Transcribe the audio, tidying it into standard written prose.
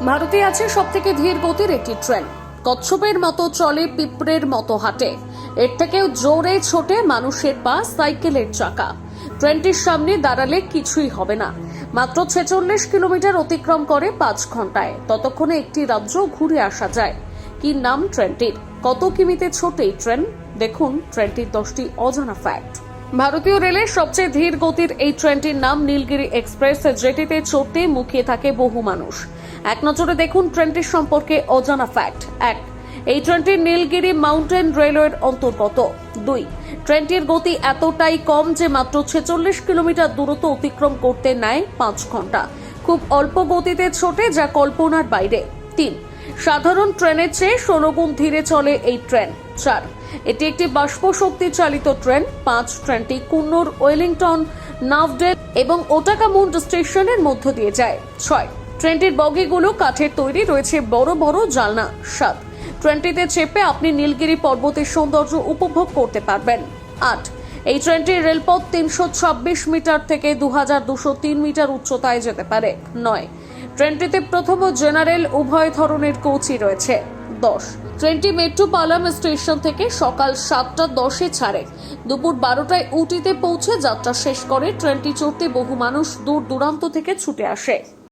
ভারতে আছে সবথেকে ধীর গতির একটি ট্রেন। কচ্ছপের মতো চলে, পিঁপড়ের মতো হাঁটে, এর থেকেও জোরে ছোটে মানুষের পা, সাইকেলের চাকা। ট্রেনটির সামনে দাঁড়ালে কিছুই হবে না। মাত্র 46 কিলোমিটার অতিক্রম করে 5 ঘন্টায়। ততক্ষণে একটি রাজ্য ঘুরে আসা যায়। কি নাম ট্রেনটির? কত কিমিতে ছোটে এই ট্রেন? দেখুন ট্রেনটির 10টি অজানা ফ্যাক্ট। ভারতীয় রেলের সবচেয়ে ধীর গতির এই ট্রেনটির নাম নীলগিরি এক্সপ্রেস, যেটিতে চড়তে মুখিয়ে থাকে বহু মানুষ। এক নজরে দেখুন ট্রেনটির সম্পর্কে অজানা ফ্যাক্ট। 1. এই ট্রেনটি নীলগিরি মাউন্টেন রেলওয়ের অন্তর্গত। 2. ট্রেনটির গতি এতটাই কম যে মাত্র 46 কিলোমিটার দূরত্ব অতিক্রম করতে নেয় 5 ঘন্টা। খুব অল্প গতিতে ছোটে, যা কল্পনার বাইরে। 3. সাধারণ ট্রেনের চেয়ে 16 গুণ ধীরে চলে এই ট্রেন। 4. এটি একটি বাষ্প শক্তি চালিত ট্রেন। 5. ট্রেনটি কুন্নুর, ওয়েলিংটন, নাভডেল এবং ওটাকামুন্ড স্টেশনের মধ্য দিয়ে যায়। 6. ট্রেনটির বগিগুলো কাঠের তৈরি, রয়েছে বড় বড় জানলা। 7. ট্রেনটিতে চেপে আপনি নীলগিরি পর্বতের সৌন্দর্য উপভোগ করতে পারবেন। 8. এই ট্রেনটির রেলপথ 326 মিটার থেকে 2203 মিটার উচ্চতায় যেতে পারে। 9. ট্রেনটিতে প্রথম ও জেনারেল উভয় ধরনের কোচই রয়েছে। 10. ট্রেনটি মেট্রোপালাম স্টেশন থেকে সকাল 7:10 ছাড়ে। দুপুর 12টায় উটিতে পৌঁছে যাত্রা শেষ করে। ট্রেনটি চড়তে বহু মানুষ দূর দূরান্ত থেকে ছুটে আসে।